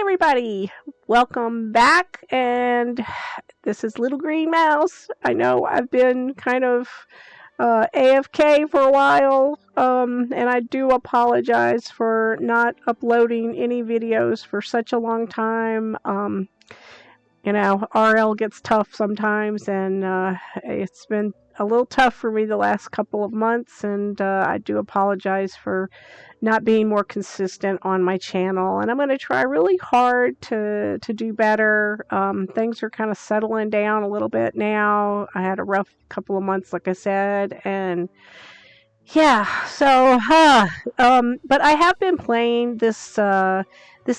everybody, welcome back. And this is Little Green Mouse. I know I've been kind of AFK for a while, and I do apologize for not uploading any videos for such a long time. RL gets tough sometimes, and it's been a little tough for me the last couple of months, and I do apologize for not being more consistent on my channel, and I'm going to try really hard to do better. Things are kind of settling down a little bit now. I had a rough couple of months, like I said, and yeah, so, but I have been playing this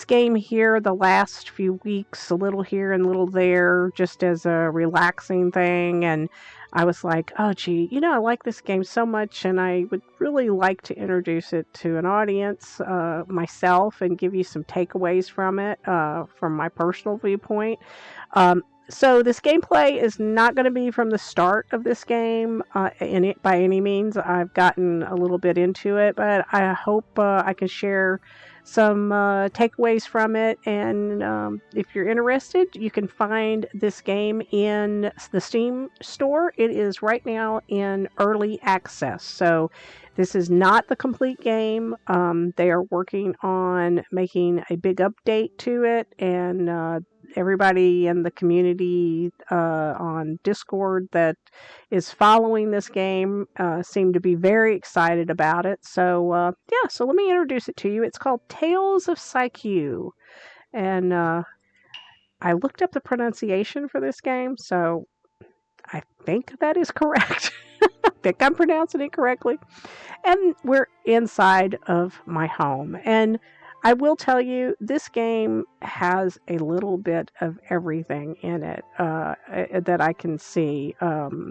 game here the last few weeks, a little here and a little there, just as a relaxing thing, and I was like, oh gee, I like this game so much, and I would really like to introduce it to an audience, myself, and give you some takeaways from it, from my personal viewpoint. So this gameplay is not going to be from the start of this game by any means. I've gotten a little bit into it, but I hope I can share some takeaways from it. And if you're interested, you can find this game in the Steam store. It is right now in early access. So this is not the complete game. They are working on making a big update to it, and everybody in the community on Discord that is following this game seem to be very excited about it. So so let me introduce it to you. It's called Tales of Seikyu, and I looked up the pronunciation for this game, so I think that is correct. I think I'm pronouncing it correctly. And we're inside of my home, and I will tell you, this game has a little bit of everything in it that I can see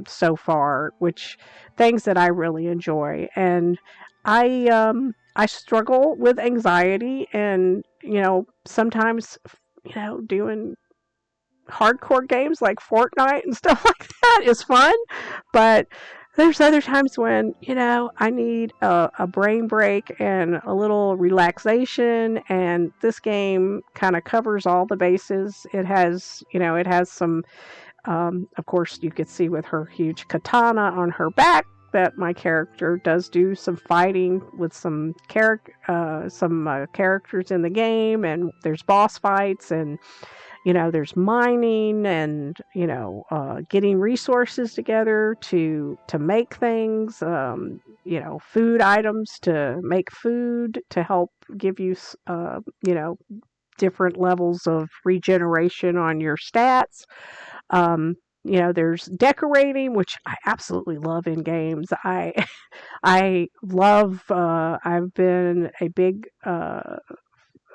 so far, which things that I really enjoy. And I struggle with anxiety, and sometimes doing hardcore games like Fortnite and stuff like that is fun, but there's other times when, I need a brain break and a little relaxation, and this game kind of covers all the bases. It has some, of course, you could see with her huge katana on her back that my character does do some fighting with some characters in the game, and there's boss fights, and there's mining, and getting resources together to make things, food items to make food to help give you different levels of regeneration on your stats. There's decorating, which I absolutely love in games. I love. I've been a big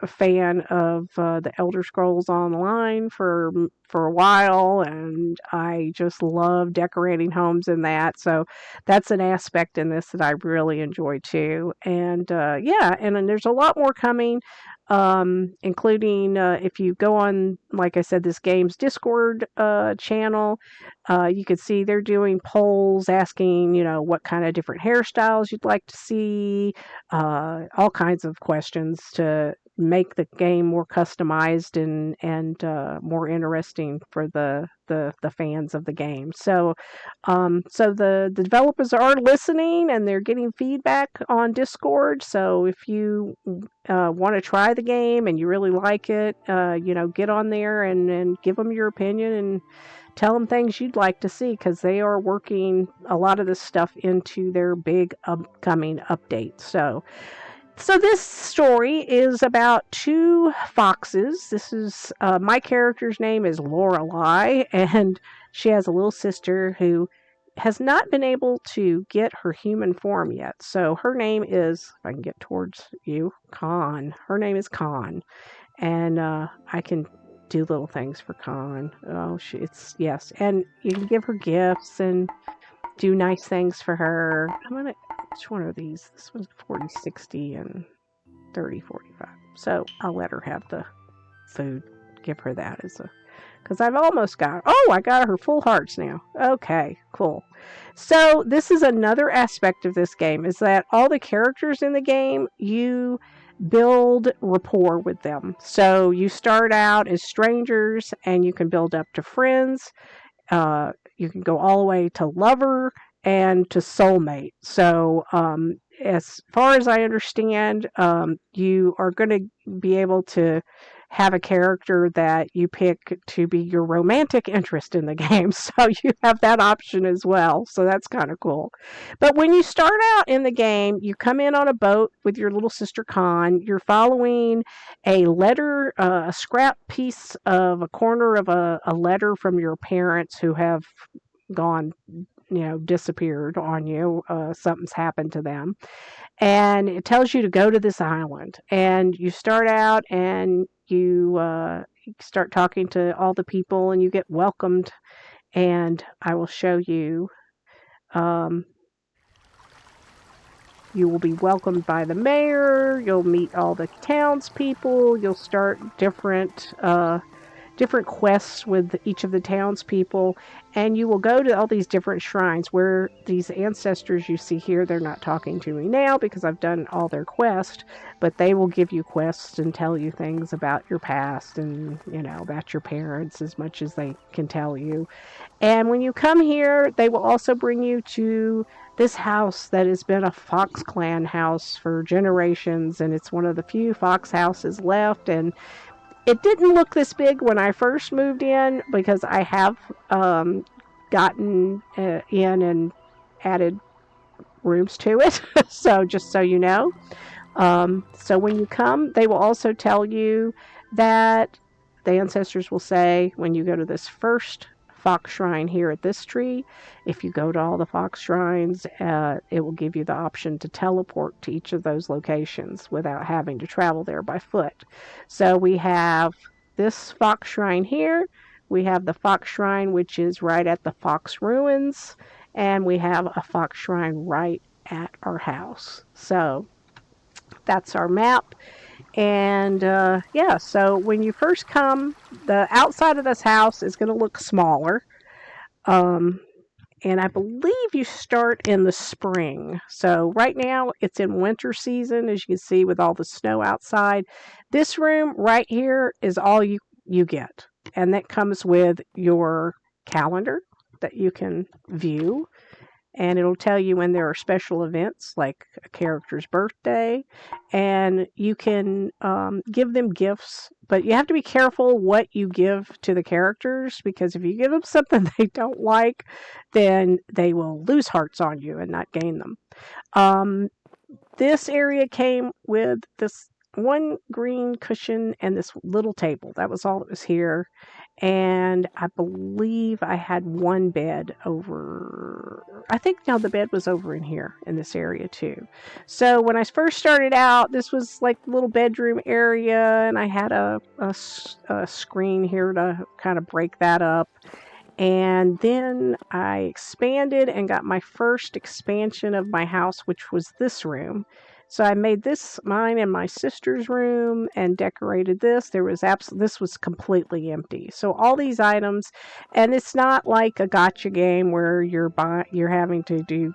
a fan of the Elder Scrolls Online for a while, and I just love decorating homes in that. So that's an aspect in this that I really enjoy too. And and then there's a lot more coming, including if you go on, like I said, this game's Discord channel, you could see they're doing polls asking, what kind of different hairstyles you'd like to see, all kinds of questions to make the game more customized and more interesting for the fans of the game. So the developers are listening, and they're getting feedback on Discord. So if you want to try the game and you really like it, get on there and give them your opinion and tell them things you'd like to see, because they are working a lot of this stuff into their big upcoming update. So this story is about two foxes. This is my character's name is Lorelei, and she has a little sister who has not been able to get her human form yet. So her name is, if I can get towards you, Khan. Her name is Khan, and I can do little things for Khan. Oh, yes, and you can give her gifts and do nice things for her. Which one are these? This one's 40/60 and 30/45. So I'll let her have the food. Give her that because I've almost got. Oh, I got her full hearts now. Okay, cool. So this is another aspect of this game, is that all the characters in the game, you build rapport with them. So you start out as strangers and you can build up to friends. You can go all the way to lover and to soulmate. So, as far as I understand, you are going to be able to have a character that you pick to be your romantic interest in the game. So you have that option as well. So that's kind of cool. But when you start out in the game, you come in on a boat with your little sister Con. You're following a letter, a scrap piece of a corner of a letter from your parents who have gone, disappeared on you. Something's happened to them. And it tells you to go to this island. And you start out and you start talking to all the people and you get welcomed. And I will show you. Um, you will be welcomed by the mayor. You'll meet all the townspeople. You'll start different quests with each of the townspeople, and you will go to all these different shrines where these ancestors you see here, they're not talking to me now because I've done all their quests, but they will give you quests and tell you things about your past and, about your parents as much as they can tell you. And when you come here, they will also bring you to this house that has been a Fox clan house for generations, and it's one of the few Fox houses left. And it didn't look this big when I first moved in because I have gotten in and added rooms to it. So just so you know. So when you come, they will also tell you that the ancestors will say when you go to this first fox shrine here at this tree, if you go to all the fox shrines, it will give you the option to teleport to each of those locations without having to travel there by foot. So we have this fox shrine here. We have the fox shrine, which is right at the fox ruins, and we have a fox shrine right at our house. So that's our map. And yeah, so when you first come, the outside of this house is going to look smaller. Um, and I believe you start in the spring. So right now it's in winter season, as you can see with all the snow outside. This room right here is all you get. And that comes with your calendar that you can view, and it'll tell you when there are special events like a character's birthday, and you can give them gifts, but you have to be careful what you give to the characters, because if you give them something they don't like, then they will lose hearts on you and not gain them. This area came with this one green cushion and this little table. That was all that was here. And I believe I had one bed over. I think now the bed was over in here in this area too. So when I first started out, this was like a little bedroom area, and I had a screen here to kind of break that up. And then I expanded and got my first expansion of my house, which was this room. So I made this mine and my sister's room and decorated this. This was completely empty. So all these items, and it's not like a gotcha game where you're having to do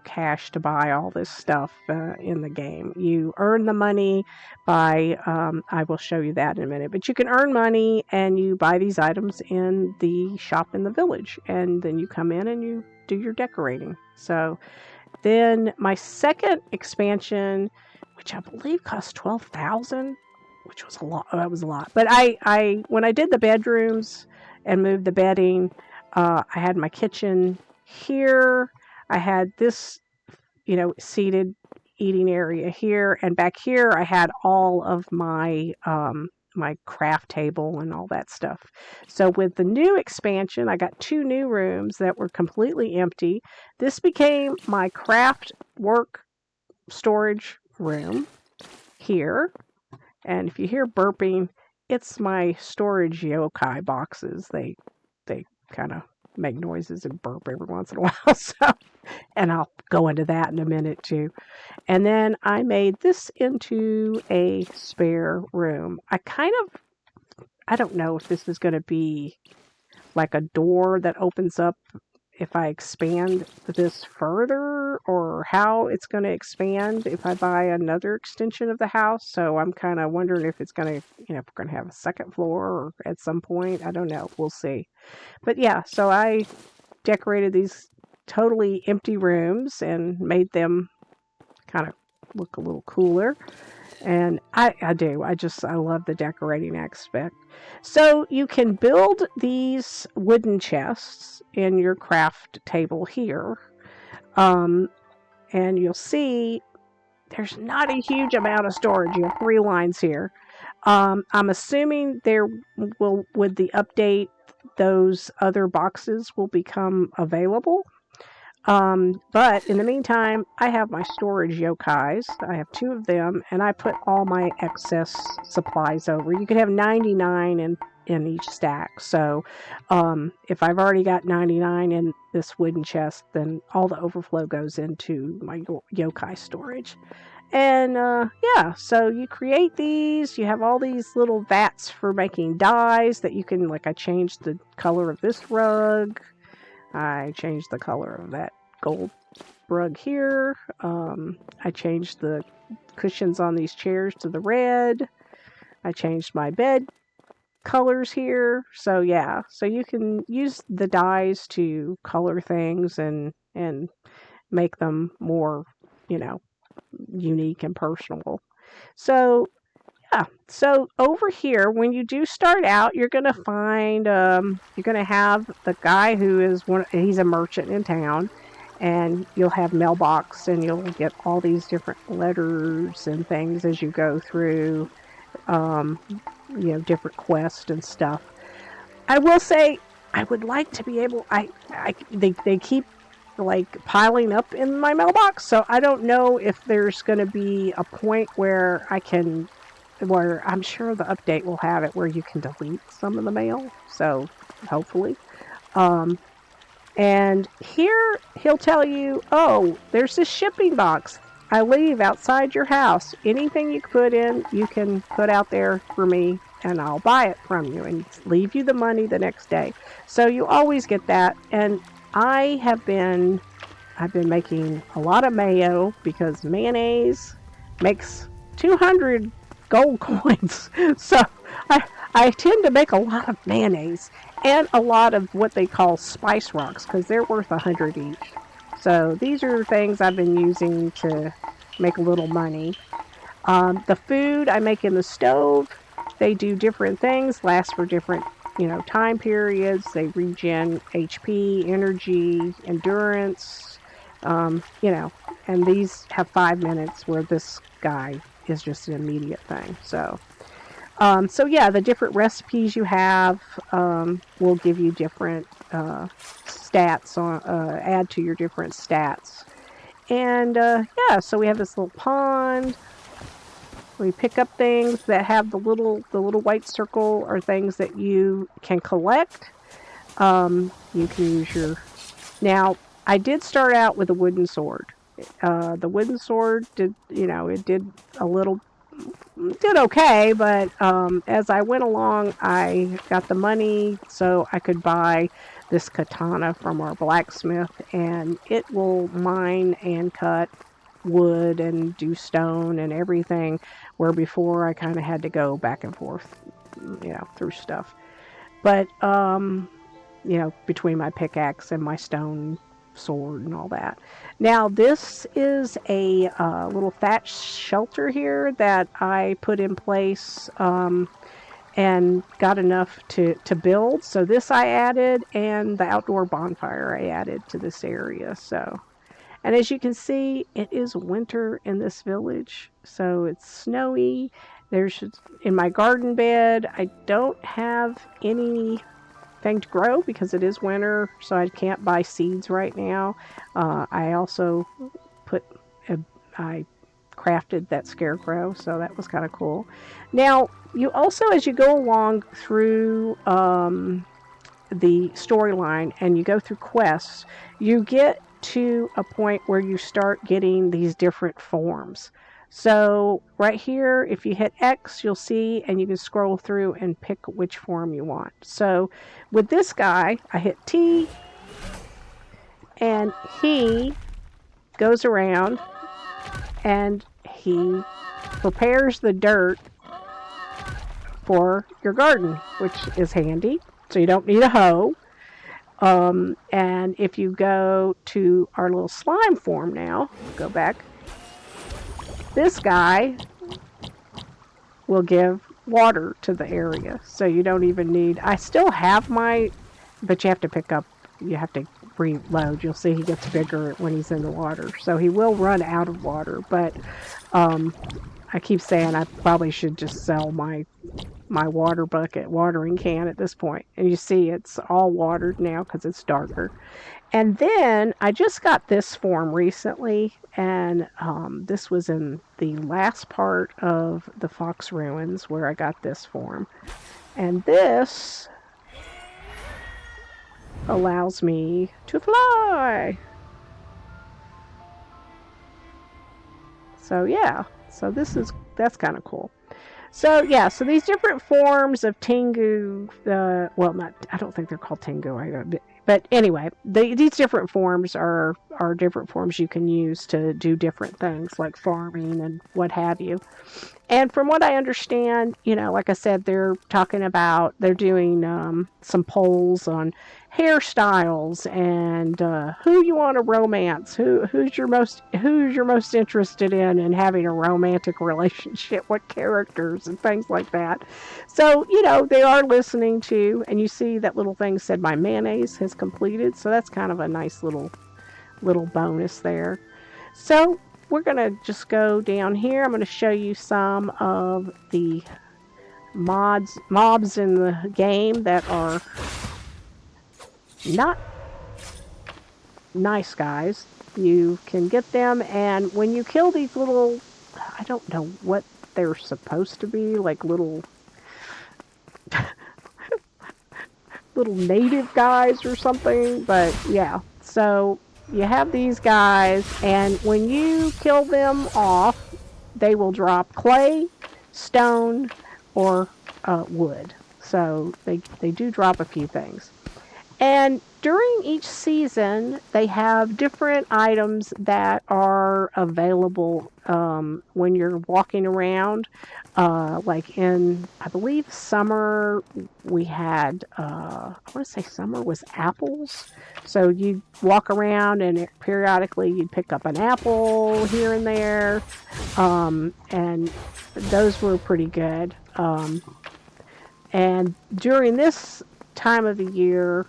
cash to buy all this stuff in the game. You earn the money by I will show you that in a minute, but you can earn money and you buy these items in the shop in the village, and then you come in and you do your decorating. So then my second expansion, which I believe cost 12,000, which was a lot. That was a lot. But I when I did the bedrooms and moved the bedding, I had my kitchen here. I had this, seated eating area here, and back here I had all of my my craft table and all that stuff. So with the new expansion, I got 2 new rooms that were completely empty. This became my craft work storage room here. And if you hear burping, it's my storage yokai boxes. They kind of make noises and burp every once in a while. So, and I'll go into that in a minute too. And then I made this into a spare room. I don't know if this is going to be like a door that opens up if I expand this further or how it's going to expand if I buy another extension of the house. So I'm kind of wondering if it's going to, if we're going to have a second floor or at some point. I don't know. We'll see. But yeah, so I decorated these totally empty rooms and made them kind of look a little cooler. And I do. I love the decorating aspect. So you can build these wooden chests in your craft table here. Um, and you'll see there's not a huge amount of storage. You have 3 lines here. I'm assuming with the update, those other boxes will become available. But in the meantime, I have my storage yokais. I have 2 of them, and I put all my excess supplies over. You could have 99 in each stack. So if I've already got 99 in this wooden chest, then all the overflow goes into my yokai storage. And yeah, so you create these. You have all these little vats for making dyes that you can, like, I changed the color of this rug. I changed the color of that gold rug here. I changed the cushions on these chairs to the red. I changed my bed colors here. So yeah, so you can use the dyes to color things and make them more, unique and personable. So yeah. So over here, when you do start out, you're going to find, you're going to have the guy who is he's a merchant in town, and you'll have mailbox, and you'll get all these different letters and things as you go through, um, different quests and stuff. I will say, I would like to be able, they keep like piling up in my mailbox, so I don't know if there's going to be a point where where I'm sure the update will have it where you can delete some of the mail. So hopefully. And here he'll tell you, oh, there's this shipping box I leave outside your house. Anything you put in, you can put out there for me and I'll buy it from you and leave you the money the next day. So you always get that. And I've been making a lot of mayo because mayonnaise makes 200 gold coins. So I tend to make a lot of mayonnaise and a lot of what they call spice rocks because they're worth 100 each. So these are things I've been using to make a little money. The food I make in the stove, they do different things, last for different time periods. They regen HP, energy, endurance, and these have 5 minutes where this guy is just an immediate thing. So yeah, the different recipes you have will give you different stats add to your different stats. And yeah, so we have this little pond. We pick up things that have the little white circle are things that you can collect. You can use your... Now, I did start out with a wooden sword. The wooden sword did okay, but as I went along, I got the money so I could buy this katana from our blacksmith, and it will mine and cut wood and do stone and everything, where before I kind of had to go back and forth, through stuff. But, between my pickaxe and my stone sword and all that. Now, this is a little thatch shelter here that I put in place and got enough to build. So this I added, and the outdoor bonfire I added to this area. So, and as you can see, it is winter in this village. So it's snowy. In my garden bed, I don't have anything to grow because it is winter, so I can't buy seeds right now. I also I crafted that scarecrow, so that was kind of cool. Now, you also, as you go along through the storyline and you go through quests, you get to a point where you start getting these different forms. So right here, if you hit X, you'll see, and you can scroll through and pick which form you want. So with this guy, I hit T, And he goes around and he prepares the dirt for your garden, which is handy. So you don't need a hoe. And if you go to our little slime form now, go back, this guy will give water to the area. So you don't even need, I still have my, but you have to pick up, you have to reload. You'll see he gets bigger when he's in the water. So he will run out of water, but I keep saying I probably should just sell my water bucket watering can at this point. And you see it's all watered now because it's darker. And then I just got this form recently, and this was in the last part of the Fox Ruins where I got this form. And this allows me to fly. So yeah, so that's kind of cool. So yeah, so these different forms of Tengu, well, not, I don't think they're called Tengu, but anyway, these different forms are different forms you can use to do different things like farming and what have you. And from what I understand, like I said, they're doing some polls on hairstyles and who you want to romance, who's your most interested in having a romantic relationship, what characters and things like that. So they are listening to, and you see that little thing said my mayonnaise has completed, so that's kind of a nice little bonus there. So we're going to just go down here. I'm going to show you some of the mobs in the game that are not nice guys. You can get them, and when you kill these little, I don't know what they're supposed to be, like little native guys or something, but yeah. So you have these guys, and when you kill them off, they will drop clay, stone, or wood. So they do drop a few things. And during each season, they have different items that are available when you're walking around. Like in, I believe, summer, we had, I want to say summer was apples. So you'd walk around and periodically you'd pick up an apple here and there. And those were pretty good. And during this time of the year,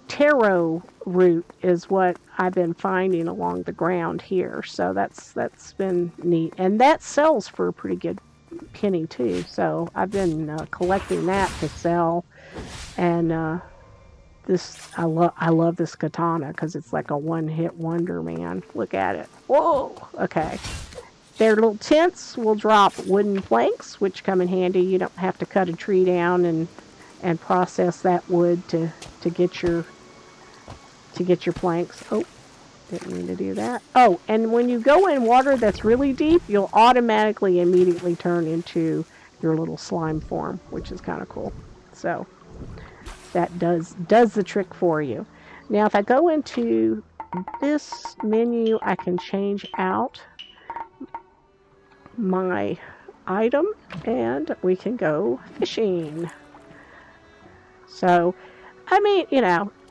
taro root is what I've been finding along the ground here. So that's been neat. And that sells for a pretty good penny too. So I've been collecting that to sell. And I love this katana because it's like a one-hit wonder, man. Look at it. Whoa! Okay. Their little tents will drop wooden planks, which come in handy. You don't have to cut a tree down and process that wood to get your planks. Oh, didn't mean to do that. Oh, and when you go in water that's really deep, you'll automatically immediately turn into your little slime form, which is kind of cool. So that does the trick for you. Now, if I go into this menu, I can change out my item and we can go fishing. So, I mean,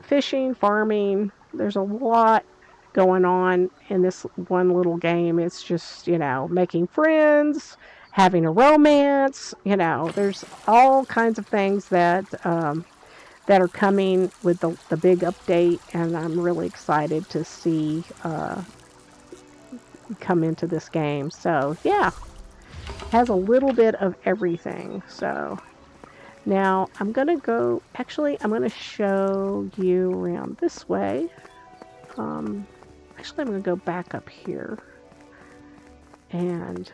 fishing, farming, there's a lot going on in this one little game. It's just, making friends, having a romance, there's all kinds of things that are coming with the big update, and I'm really excited to see come into this game. So, yeah, has a little bit of everything. So now I'm going to show you around this way. Actually, I'm going to go back up here and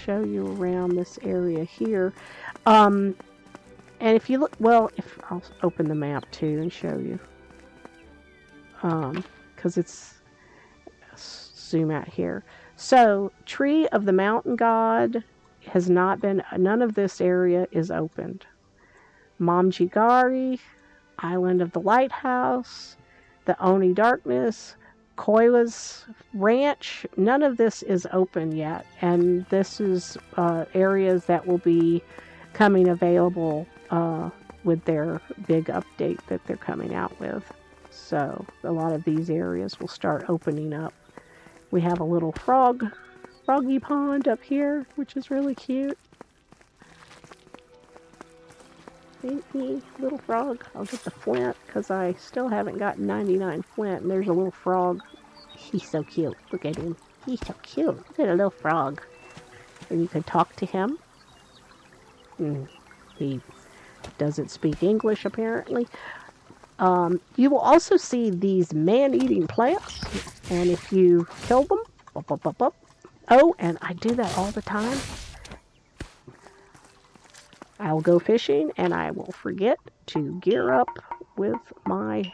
show you around this area here. And if you look, if I'll open the map too and show you. Because it's, zoom out here. So, Tree of the Mountain God has not been, none of this area is opened. Momjigari, Island of the Lighthouse, the Oni Darkness, Koila's Ranch. None of this is open yet, and this is areas that will be coming available with their big update that they're coming out with. So a lot of these areas will start opening up. We have a little froggy pond up here, which is really cute. Ain't me, little frog. I'll get the flint because I still haven't got 99 flint. And there's a little frog. He's so cute. Look at him. He's so cute. Look at a little frog. And you can talk to him. He doesn't speak English apparently. You will also see these man-eating plants. And if you kill them, oh, and I do that all the time. I'll go fishing and I will forget to gear up with my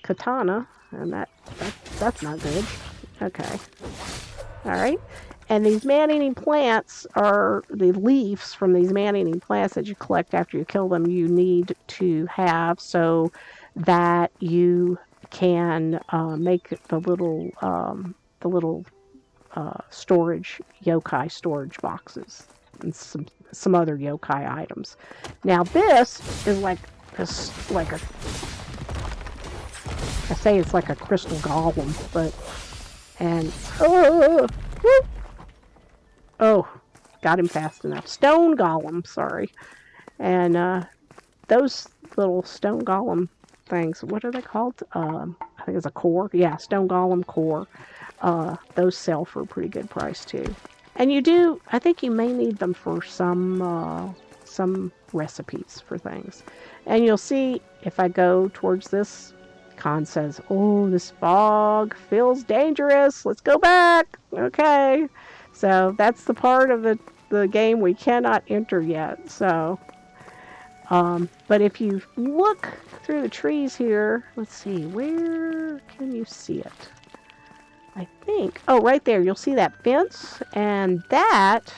katana, and that's not good. Okay. Alright. And these man-eating plants are the leaves from these man-eating plants that you collect after you kill them, you need to have so that you can make the little storage yokai storage boxes and some other yokai items. Now this is like a I say it's like a crystal golem, but oh, got him fast enough. Stone golem, sorry. And those little stone golem things, what are they called? I think it's a core. Yeah, stone golem core. Those sell for a pretty good price too. And I think you may need them for some recipes for things. And you'll see if I go towards this, Khan says, oh, this fog feels dangerous. Let's go back. Okay. So that's the part of the game we cannot enter yet. So, but if you look through the trees here, let's see, where can you see it? I think, oh, right there, you'll see that fence, and that,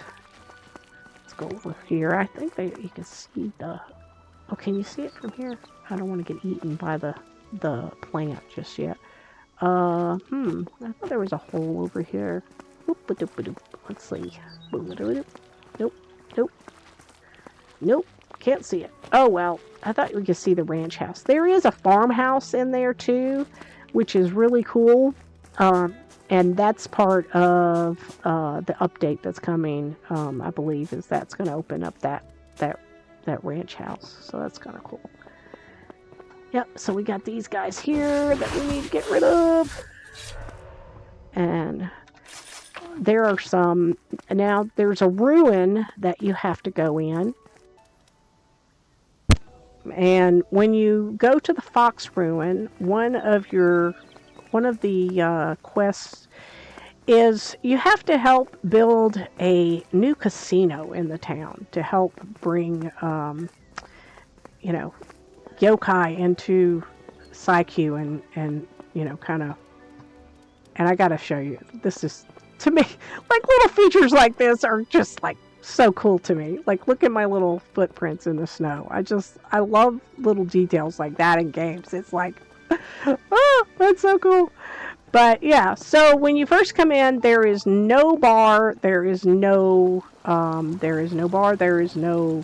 let's go over here. I think you can see oh, can you see it from here? I don't want to get eaten by the plant just yet. I thought there was a hole over here. Let's see. Nope, can't see it. Oh, well, I thought we could see the ranch house. There is a farmhouse in there, too, which is really cool. And that's part of the update that's coming, I believe, is that's going to open up that ranch house. So that's kind of cool. Yep, so we got these guys here that we need to get rid of. And there are some... Now, there's a ruin that you have to go in. And when you go to the Fox Ruin, one of the quests is you have to help build a new casino in the town to help bring, yokai into Seikyu and kind of, and I gotta show you, this is, to me, like little features like this are just like so cool to me. Like, look at my little footprints in the snow. I love little details like that in games. It's like, oh, that's so cool. But yeah, so when you first come in, there is no bar, there is no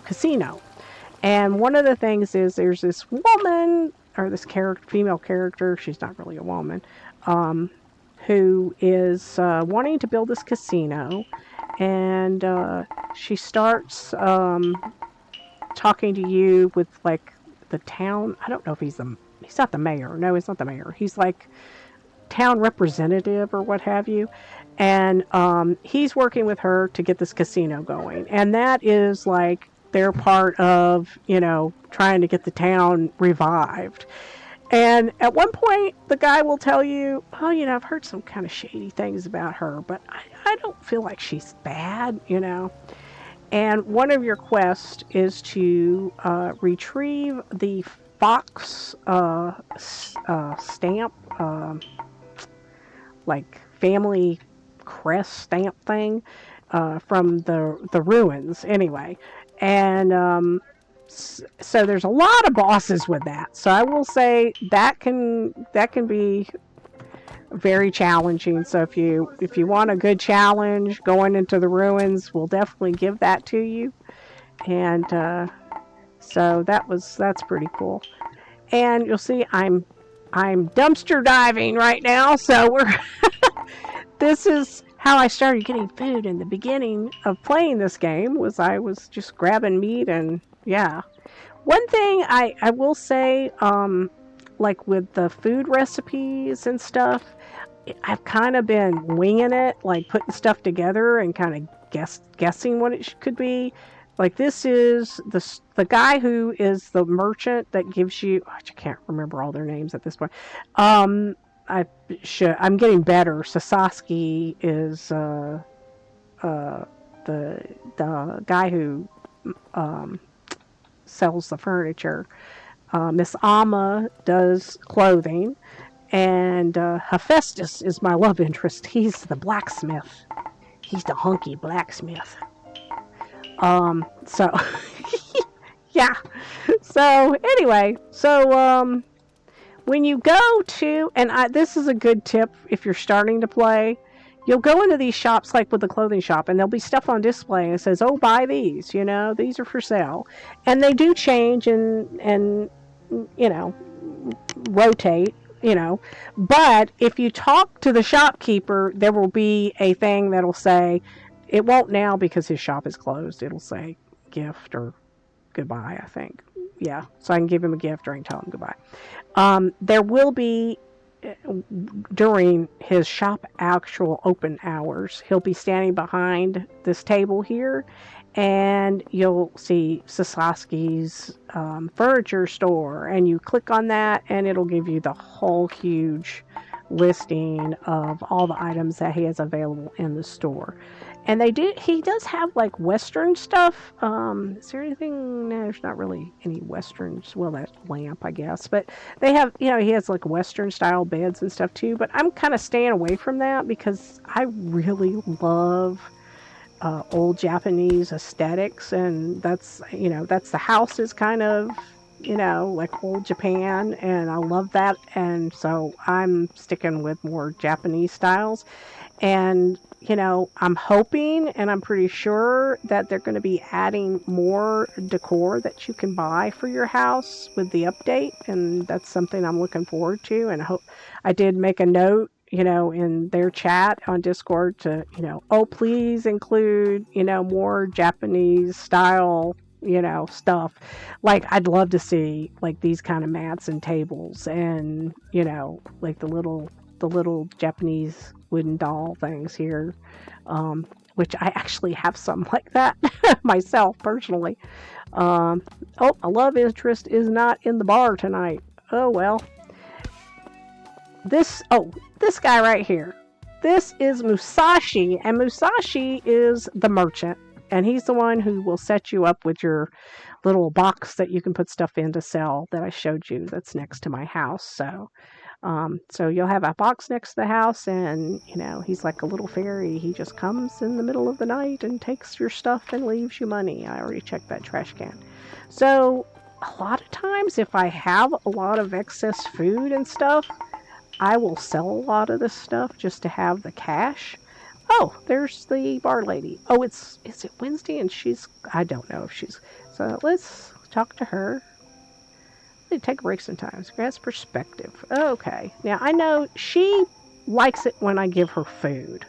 casino. And one of the things is there's this woman, or this female character, she's not really a woman, who is wanting to build this casino. And she starts talking to you with like the town, I don't know if he's not the mayor. No, he's not the mayor. He's like town representative or what have you. And he's working with her to get this casino going. And that is like they're part of, trying to get the town revived. And at one point, the guy will tell you, oh, I've heard some kind of shady things about her, but I don't feel like she's bad, And one of your quests is to retrieve the fox stamp, like family crest stamp thing from the ruins anyway. And So there's a lot of bosses with that. So I will say that can be very challenging. So if you want a good challenge going into the ruins, we'll definitely give that to you. And so that's pretty cool. And you'll see I'm dumpster diving right now. So we're this is how I started getting food in the beginning of playing this game was I was just grabbing meat and yeah. One thing I will say, like with the food recipes and stuff, I've kind of been winging it, like putting stuff together and kind of guessing what it could be. Like this is the guy who is the merchant that gives you. Oh, I can't remember all their names at this point. Um, I I'm getting better. Sasaki is uh, the guy who um, sells the furniture. Miss Amma does clothing, and Hephaestus is my love interest. He's the blacksmith. He's the hunky blacksmith. So yeah. So anyway, when you go to, and this is a good tip if you're starting to play, you'll go into these shops like with the clothing shop, and there'll be stuff on display, and it says, "Oh, buy these. These are for sale," and they do change and you know rotate. But if you talk to the shopkeeper, there will be a thing that'll say, it won't now because his shop is closed. It'll say gift or goodbye, I think. Yeah, so I can give him a gift or I can tell him goodbye. There will be, during his shop actual open hours, he'll be standing behind this table here, and you'll see Sasaski's furniture store, and you click on that, and it'll give you the whole huge listing of all the items that he has available in the store. And he does have like Western stuff. Is there anything? No, there's not really any Westerns. Well, that lamp, I guess. But they have, he has like Western style beds and stuff too. But I'm kind of staying away from that because I really love old Japanese aesthetics. And that's the house is kind of, like old Japan. And I love that. And so I'm sticking with more Japanese styles. And, I'm hoping and I'm pretty sure that they're going to be adding more decor that you can buy for your house with the update. And that's something I'm looking forward to. And I did make a note, in their chat on Discord to, oh, please include, more Japanese style, stuff. Like, I'd love to see like these kind of mats and tables and, like the little Japanese wooden doll things here, which I actually have some like that myself personally. A love interest is not in the bar tonight. Oh well. This guy right here. This is Musashi, and Musashi is the merchant, and he's the one who will set you up with your little box that you can put stuff in to sell that I showed you that's next to my house. So you'll have a box next to the house, and he's like a little fairy. He just comes in the middle of the night and takes your stuff and leaves you money. I already checked that trash can. So a lot of times, if I have a lot of excess food and stuff, I will sell a lot of this stuff just to have the cash. Oh, there's the bar lady. Oh, is it Wednesday? And I don't know if she's. So let's talk to her. They take breaks sometimes. Grasp perspective. Okay. Now, I know she likes it when I give her food.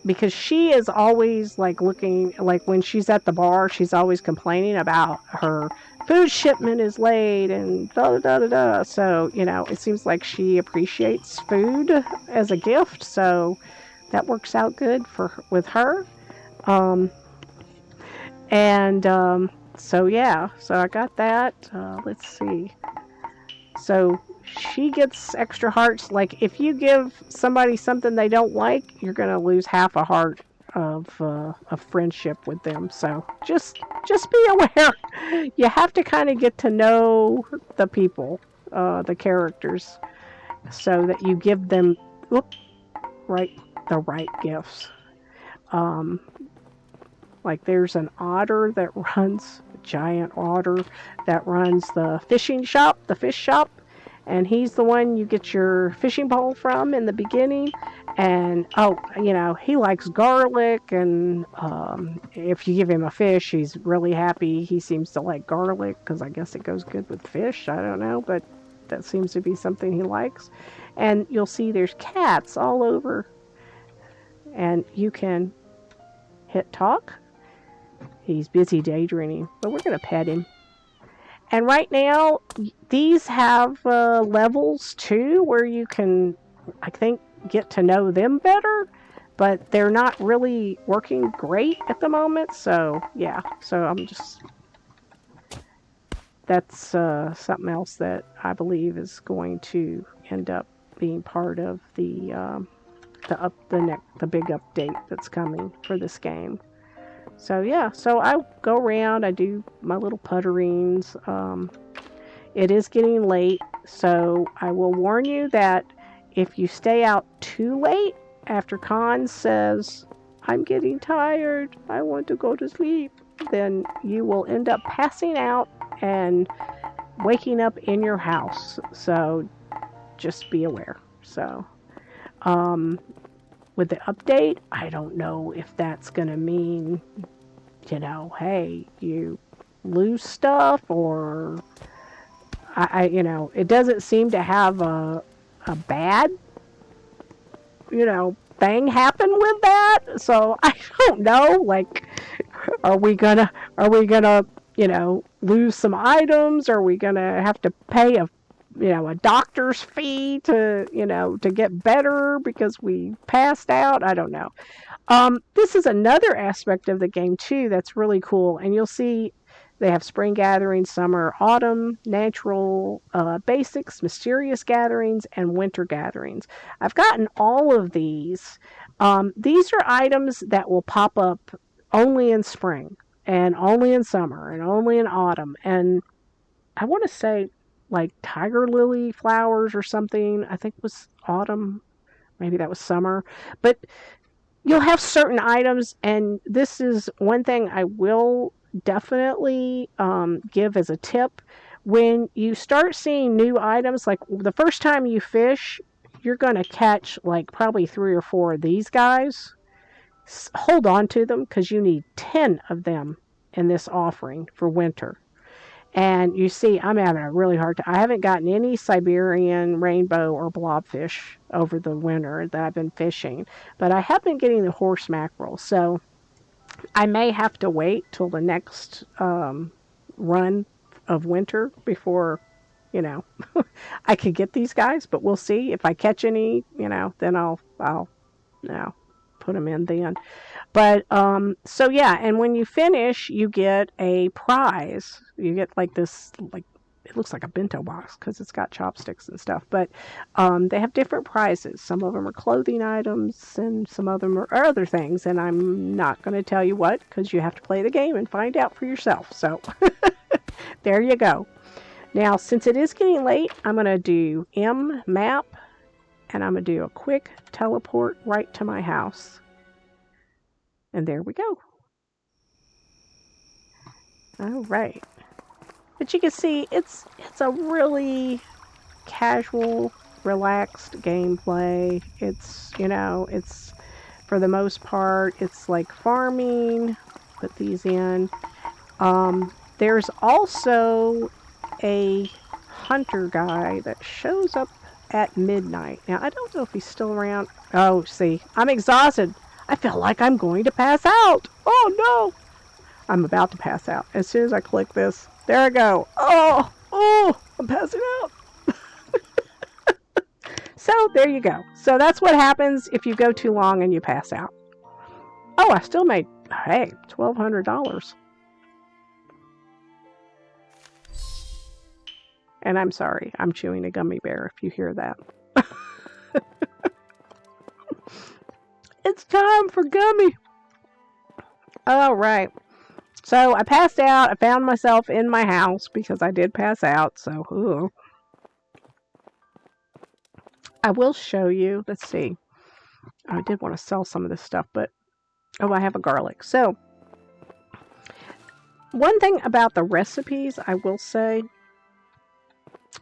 Because she is always like looking, like when she's at the bar, she's always complaining about her food shipment is late and da da da da. So, it seems like she appreciates food as a gift. So that works out good with her. So yeah, so I got that. Let's see. So she gets extra hearts. Like if you give somebody something they don't like, you're gonna lose half a heart of friendship with them. So just be aware. You have to kind of get to know the people, the characters, so that you give them the right gifts. Like there's an otter that runs, a giant otter that runs the fishing shop, the fish shop, and he's the one you get your fishing pole from in the beginning. And oh, he likes garlic, and if you give him a fish, he's really happy. He seems to like garlic because I guess it goes good with fish. I don't know, but that seems to be something he likes. And you'll see there's cats all over, and you can hit talk. He's busy daydreaming, but we're going to pet him. And right now, these have levels too, where you can, I think, get to know them better, but they're not really working great at the moment. So, yeah, that's something else that I believe is going to end up being part of the big update that's coming for this game. So yeah, so I go around, I do my little putterings. It is getting late, so I will warn you that if you stay out too late after Khan says, "I'm getting tired, I want to go to sleep," then you will end up passing out and waking up in your house. So just be aware. So, with the update, I don't know if that's going to mean, hey, you lose stuff, or it doesn't seem to have a bad, thing happen with that. So I don't know, like, are we gonna, lose some items? Are we gonna have to pay a doctor's fee to get better because we passed out? I don't know. This is another aspect of the game too that's really cool, and you'll see they have spring gatherings, summer, autumn, natural, basics, mysterious gatherings, and winter gatherings. I've gotten all of these. These are items that will pop up only in spring, and only in summer, and only in autumn, and I want to say like tiger lily flowers or something. I think it was autumn, maybe that was summer, but you'll have certain items, and this is one thing I will definitely give as a tip. When you start seeing new items, like the first time you fish, you're going to catch like probably 3 or 4 of these guys. Hold on to them because you need 10 of them in this offering for winter. And you see, I'm having a really hard time. I haven't gotten any Siberian rainbow or blobfish over the winter that I've been fishing, but I have been getting the horse mackerel. So I may have to wait till the next run of winter before, I could get these guys. But we'll see if I catch any. Then I'll put them in then. But so yeah, and when you finish, you get a prize. You get like this, like it looks like a bento box because it's got chopsticks and stuff. But they have different prizes. Some of them are clothing items, and some of them are other things. And I'm not going to tell you what because you have to play the game and find out for yourself. So there you go. Now, since it is getting late, I'm going to do M map, and I'm going to do a quick teleport right to my house. And there we go. All right. But you can see it's a really casual, relaxed gameplay. It's, it's for the most part, it's like farming. Put these in. There's also a hunter guy that shows up at midnight. Now, I don't know if he's still around. Oh, see, I'm exhausted. I feel like I'm going to pass out. Oh, no. I'm about to pass out. As soon as I click this, there I go. Oh, I'm passing out. So, there you go. So, that's what happens if you go too long and you pass out. Oh, I still made, hey, $1,200. And I'm sorry, I'm chewing a gummy bear if you hear that. It's time for gummy. All right. So I passed out. I found myself in my house because I did pass out. So, ooh. I will show you. Let's see. I did want to sell some of this stuff, but I have a garlic. So one thing about the recipes, I will say,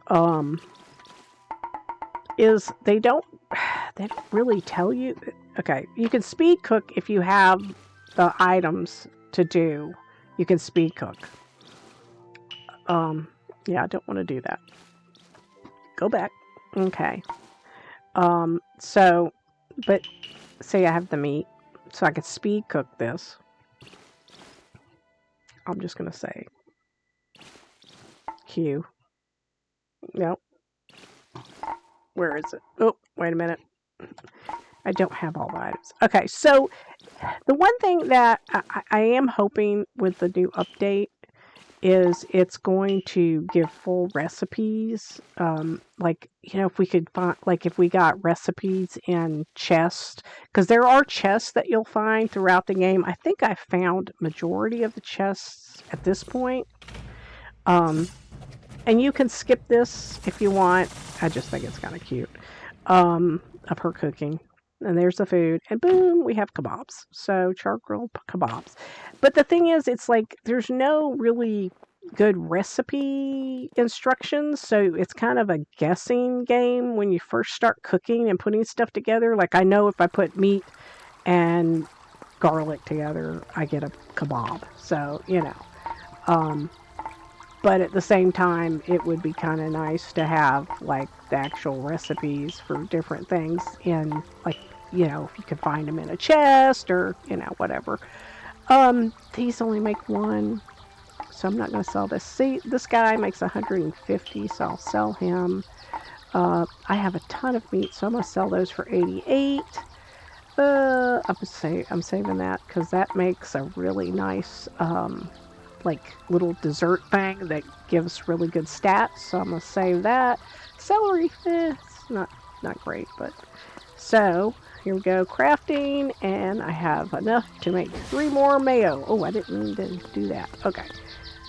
um, is they don't really tell you. Okay, you can speed cook if you have the items to do. You can speed cook. Um, yeah, I don't want to do that. Go back. Okay. So, but say I have the meat, so I could speed cook this. I'm just gonna say Q. Nope. Where is it? Oh, wait a minute. I don't have all the items. Okay, so the one thing that I am hoping with the new update is it's going to give full recipes. Like, if we could find, like, if we got recipes in chests, because there are chests that you'll find throughout the game. I think I found majority of the chests at this point. And you can skip this if you want. I just think it's kind of cute. Of her cooking. And there's the food. And boom, we have kebabs. So charcoal kebabs. But the thing is, it's like there's no really good recipe instructions. So it's kind of a guessing game when you first start cooking and putting stuff together. Like I know if I put meat and garlic together, I get a kebab. So, but at the same time, it would be kind of nice to have like the actual recipes for different things in, like, if you could find them in a chest or whatever. These only make one, so I'm not going to sell this. See, this guy makes 150, so I'll sell him. I have a ton of meat, so I'm going to sell those for 88. I'm saving that because that makes a really nice like little dessert thing that gives really good stats. So I'm gonna save that. Celery, it's not great, but so here we go, crafting, and I have enough to make 3 more mayo. Oh, I didn't mean to do that. Okay.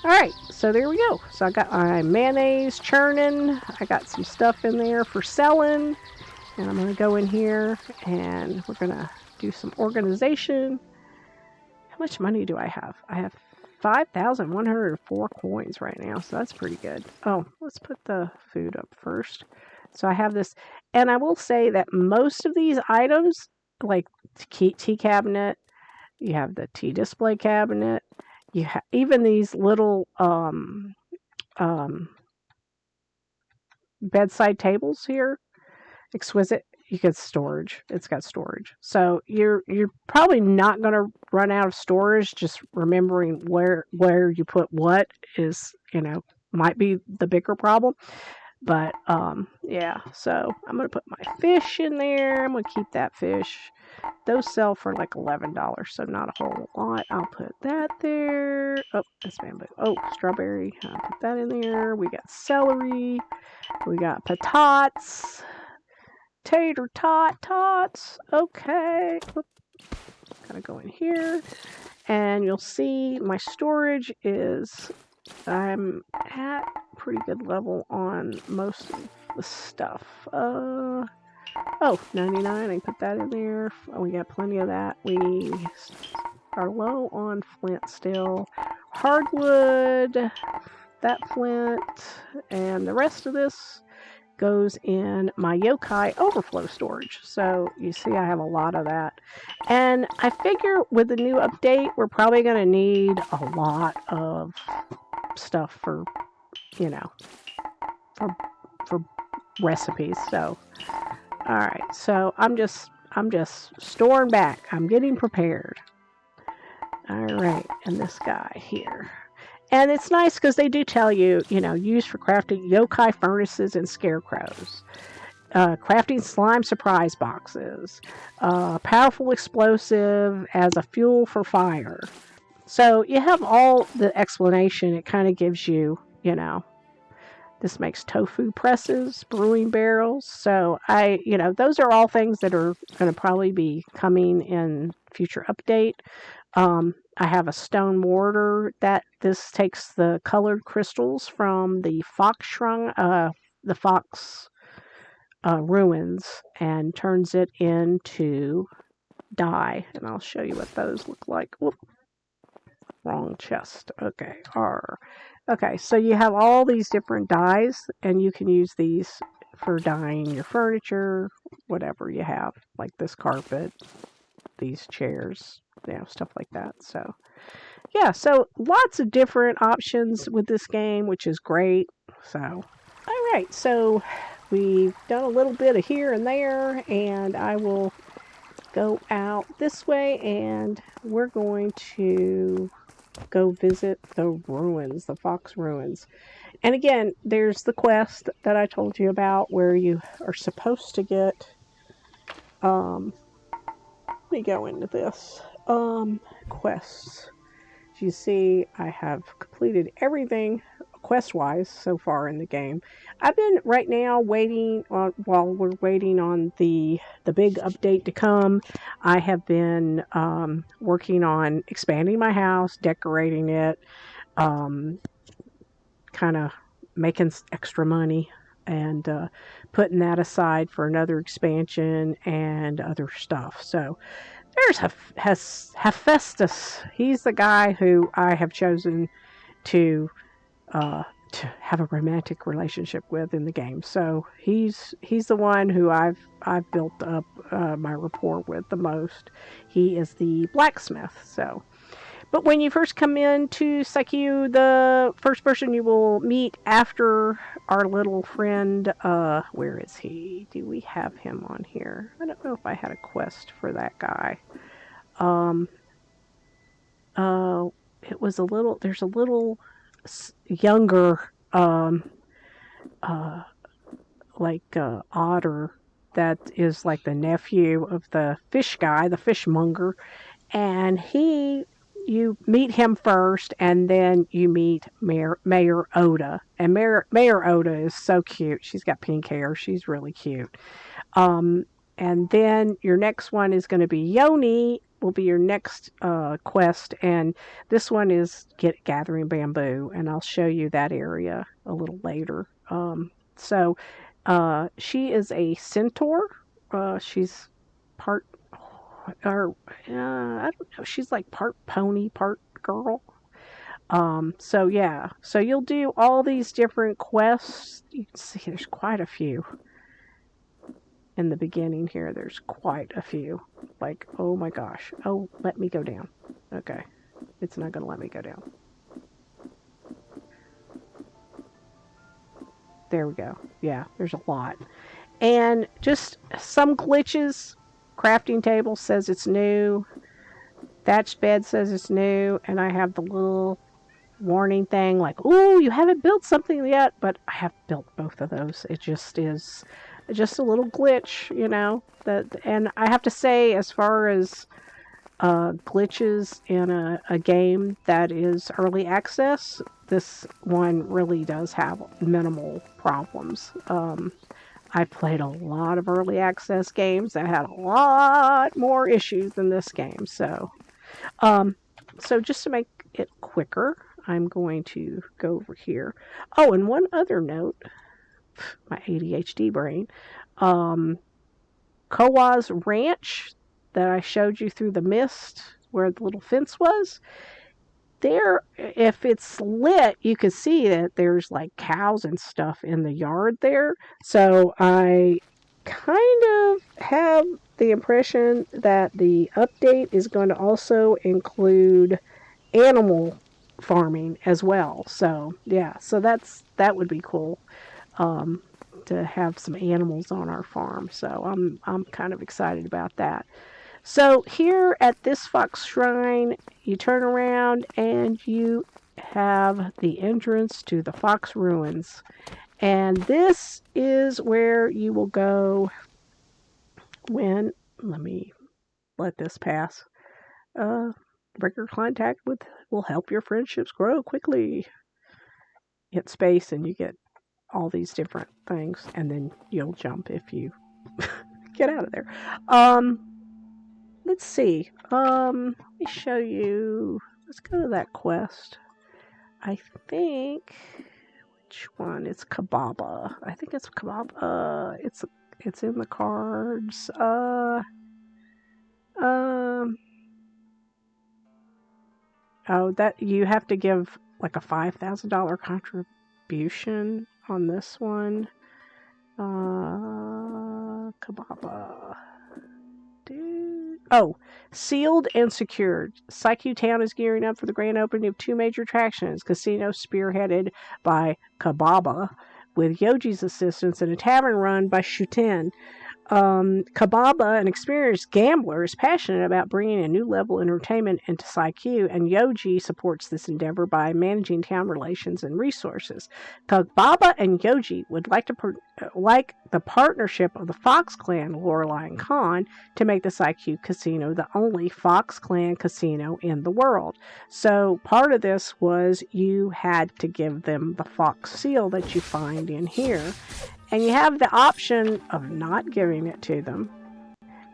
All right, so there we go. So I got my mayonnaise churning. I got some stuff in there for selling, and I'm gonna go in here and we're gonna do some organization. How much money do I have? I have 5,104 coins right now, so that's pretty good. Oh, let's put the food up first. So I have this, and I will say that most of these items, like tea cabinet, you have the tea display cabinet, you have even these little bedside tables here, exquisite. You get storage. It's got storage. So you're probably not going to run out of storage. Just remembering where you put what is, might be the bigger problem. But yeah, so I'm going to put my fish in there. I'm going to keep that fish. Those sell for like $11, so not a whole lot. I'll put that there. Oh, that's bamboo. Oh, strawberry. I'll put that in there. We got celery. We got potatoes. Tater tots. Okay. Gotta go in here. And you'll see my storage is, I'm at pretty good level on most of the stuff. Oh, 99. I put that in there. We got plenty of that. We are low on flint still. Hardwood, that flint, and the rest of this goes in my yokai overflow storage. So you see I have a lot of that. And I figure with the new update, we're probably going to need a lot of stuff for, for recipes. So, all right. So I'm just storing back. I'm getting prepared. All right. And this guy here. And it's nice because they do tell you, used for crafting yokai furnaces and scarecrows. Crafting slime surprise boxes. Powerful explosive as a fuel for fire. So you have all the explanation. It kind of gives you, this makes tofu presses, brewing barrels. So those are all things that are going to probably be coming in future update. I have a stone mortar that this takes the colored crystals from the fox ruins and turns it into dye. And I'll show you what those look like. Whoop. Wrong chest. Okay. R. Okay, so you have all these different dyes, and you can use these for dyeing your furniture, whatever you have, like this carpet, these chairs, stuff like that. So, yeah, so lots of different options with this game, which is great. So, all right, so we've done a little bit of here and there, and I will go out this way, and we're going to go visit the ruins, the Fox ruins. And again, there's the quest that I told you about where you are supposed to get. Let me go into this. Quests. As you see, I have completed everything quest-wise so far in the game. I've been right now waiting on while we're waiting on the big update to come. I have been working on expanding my house, decorating it, kind of making extra money and putting that aside for another expansion and other stuff. So there's Hephaestus. He's the guy who I have chosen to to have a romantic relationship with in the game. So he's the one who I've built up my rapport with the most. He is the blacksmith. So, but when you first come into Seikyu, the first person you will meet after our little friend, where is he? Do we have him on here? I don't know if I had a quest for that guy. Um, uh, it was a little, there's a little younger, uh, otter that is like the nephew of the fish guy, the fishmonger, and you meet him first, and then you meet Mayor Oda. And Mayor Oda is so cute. She's got pink hair. She's really cute. Um, and then your next one is going to be Yoni. Will be your next quest, and this one is gathering bamboo, and I'll show you that area a little later. She is a centaur. She's part or I don't know. She's like part pony, part girl. So yeah. So you'll do all these different quests. You can see there's quite a few in the beginning here. There's quite a few. Like, oh my gosh. Oh, let me go down. Okay. It's not going to let me go down. There we go. Yeah, there's a lot. And just some glitches. Crafting table says it's new. Thatched bed says it's new. And I have the little warning thing like, oh, you haven't built something yet. But I have built both of those. It just is just a little glitch, and I have to say, as far as glitches in a game that is early access, this one really does have minimal problems. I've played a lot of early access games that had a lot more issues than this game. Um, so just to make it quicker, I'm going to go over here. Oh, and one other note, my ADHD brain. Kowa's Ranch that I showed you through the mist where the little fence was, there, if it's lit, you can see that there's like cows and stuff in the yard there. So I kind of have the impression that the update is going to also include animal farming as well. So yeah, so that would be cool. Um, to have some animals on our farm. So I'm kind of excited about that. So here at this Fox Shrine, you turn around and you have the entrance to the Fox Ruins. And this is where you will go when, let me let this pass. Regular contact with will help your friendships grow quickly. Hit space and you get all these different things, and then you'll jump if you get out of there. Let's see. Let me show you. Let's go to that quest. I think which one? It's Kababa. I think it's Kababa. It's in the cards. Um. Oh, that you have to give like a $5,000 contribution on this one. Kababa. Oh, sealed and secured. Seikyu Town is gearing up for the grand opening of 2 major attractions. Casino spearheaded by Kababa, with Yoji's assistance, and a tavern run by Shuten. Kababa, an experienced gambler, is passionate about bringing a new level of entertainment into Seikyu, and Yoji supports this endeavor by managing town relations and resources. Kababa and Yoji would like the partnership of the Fox Clan, Lorelei and Khan, to make the Seikyu Casino the only Fox Clan casino in the world. So part of this was you had to give them the Fox seal that you find in here. And you have the option of not giving it to them.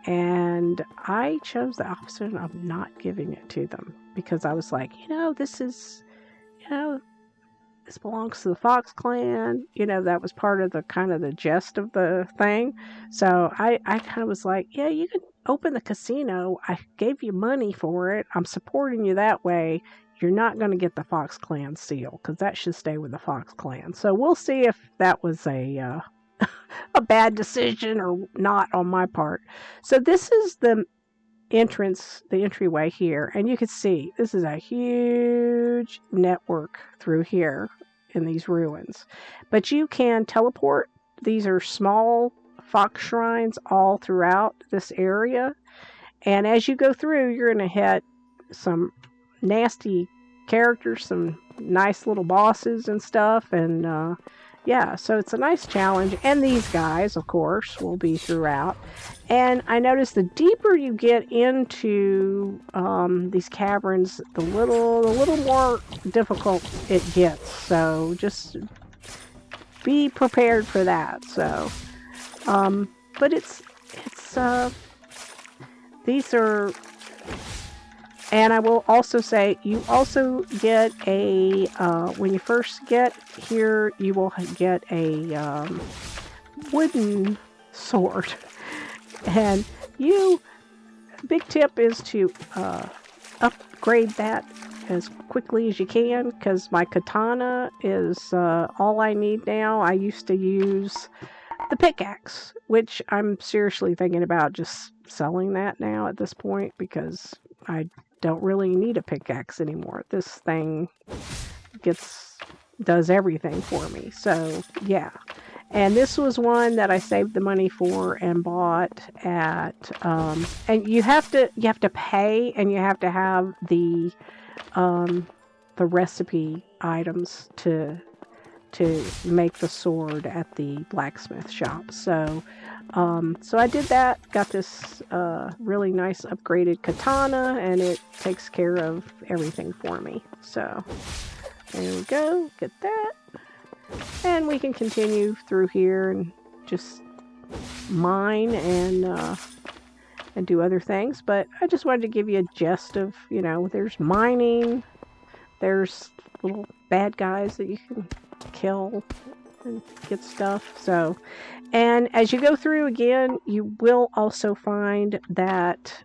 And I chose the option of not giving it to them because I was like, this belongs to the Fox Clan. That was part of the kind of the gist of the thing. So I kind of was like, yeah, you can open the casino. I gave you money for it. I'm supporting you that way. You're not going to get the Fox Clan seal because that should stay with the Fox Clan. So we'll see if that was a bad decision or not on my part. So this is the entryway here, and you can see this is a huge network through here in these ruins. But you can teleport. These are small fox shrines all throughout this area. And as you go through, you're going to hit some nasty characters, some nice little bosses and stuff. And so it's a nice challenge. And these guys, of course, will be throughout. And I noticed the deeper you get into these caverns, the little more difficult it gets. So just be prepared for that. So, but these are, and I will also say, you also get a, when you first get here, you will get a wooden sword. And big tip is to upgrade that as quickly as you can, because my katana is all I need now. I used to use the pickaxe, which I'm seriously thinking about just selling that now at this point, because I don't really need a pickaxe anymore. This thing does everything for me. So yeah. And this was one that I saved the money for and bought at, and you have to pay, and you have to have the recipe items to make the sword at the blacksmith shop. So I did that, got this really nice upgraded katana, and it takes care of everything for me. So there we go, get that. And we can continue through here and just mine and do other things. But I just wanted to give you a gist of, there's mining, there's little bad guys that you can kill and get stuff. So, and as you go through again, you will also find that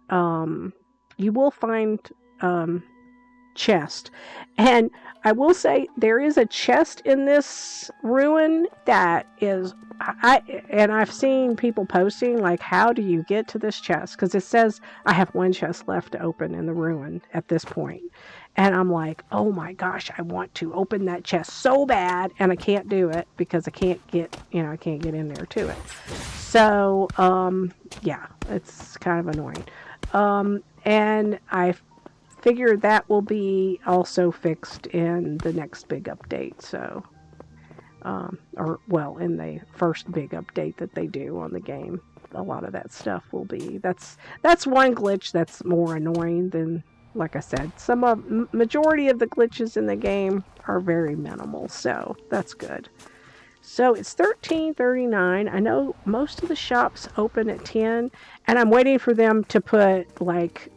chest. And I will say there is a chest in this ruin that is, I've seen people posting like, how do you get to this chest? Because it says I have one chest left to open in the ruin at this point. And I'm like, oh my gosh, I want to open that chest so bad, and I can't do it because I can't get in there to it. So, yeah, it's kind of annoying. And I figure that will be also fixed in the next big update. So, in the first big update that they do on the game, a lot of that stuff will be. That's one glitch that's more annoying than, like I said, majority of the glitches in the game are very minimal. So that's good. So it's 13:39. I know most of the shops open at 10, and I'm waiting for them to put like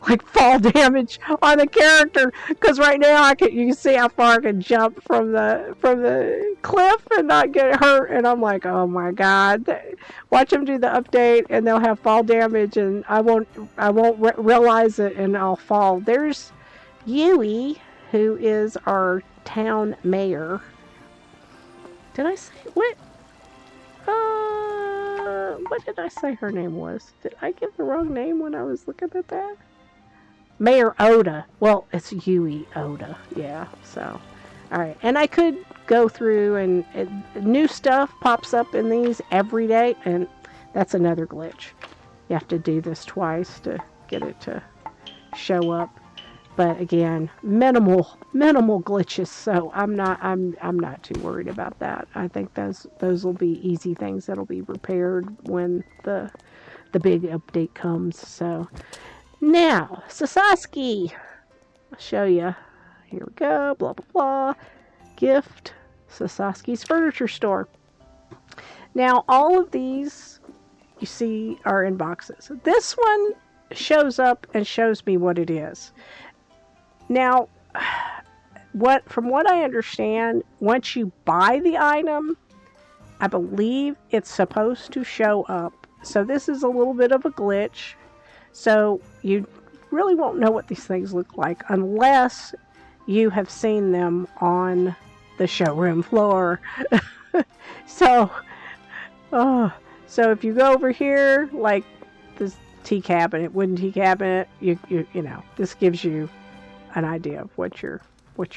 like fall damage on the character, because right now you can see how far I can jump from the cliff and not get hurt, and I'm like, oh my god. Watch them do the update and they'll have fall damage and I won't realize it and I'll fall. There's Yui, who is our town mayor. Did I say what? What did I say her name was? Did I give the wrong name when I was looking at that? Mayor Oda. Well, it's Yui Oda. Yeah, so. Alright, and I could go through and new stuff pops up in these every day, and that's another glitch. You have to do this twice to get it to show up. But again, minimal glitches, so I'm not too worried about that. I think those will be easy things that'll be repaired when the big update comes. So now, Sasaki, I'll show you. Here we go. Blah blah blah. Gift. Sasaki's furniture store. Now all of these you see are in boxes. This one shows up and shows me what it is. Now, from what I understand, once you buy the item, I believe it's supposed to show up. So this is a little bit of a glitch. So you really won't know what these things look like unless you have seen them on the showroom floor. So if you go over here, like this tea cabinet, wooden tea cabinet, you know, this gives you an idea of what you're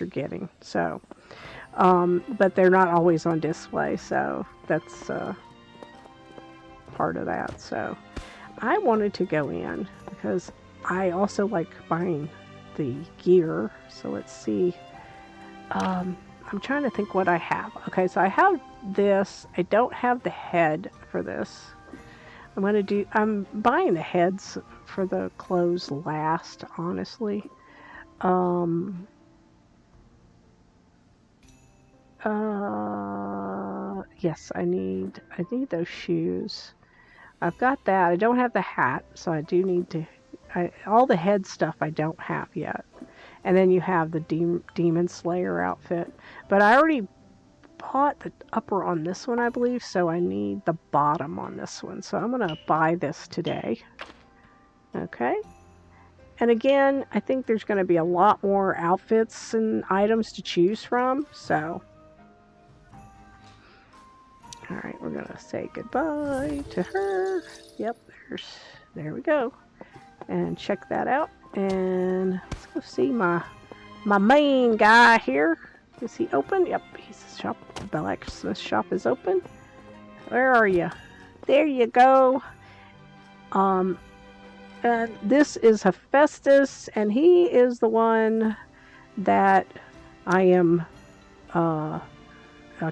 getting. So, but they're not always on display, so that's part of that. So, I wanted to go in because I also like buying the gear. So let's see. I'm trying to think what I have. Okay, so I have this. I don't have the head for this. I'm buying the heads for the clothes last, honestly. Yes, I need those shoes. I've got that. I don't have the hat, so I do need to. All the head stuff I don't have yet. And then you have the Demon Slayer outfit. But I already bought the upper on this one, I believe, so I need the bottom on this one. So I'm going to buy this today. Okay. And again, I think there's going to be a lot more outfits and items to choose from, so. Alright, we're going to say goodbye to her. Yep, there we go. And check that out. And let's go see my main guy here. Is he open? Yep, he's shop. The blacksmith shop is open. Where are you? There you go. This is Hephaestus, and he is the one that I am, I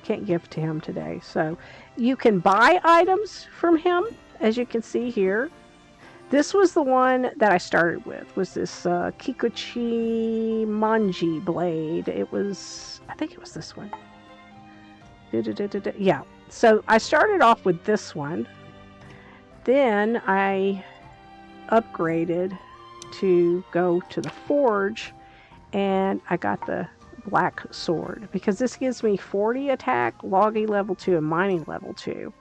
can't give to him today. So you can buy items from him, as you can see here. This was the one that I started with, was this Kikuchi Manji blade. I think it was this one. Yeah, so I started off with this one. Then I upgraded to go to the forge, and I got the black sword because this gives me 40 attack, logging level 2, and mining level 2.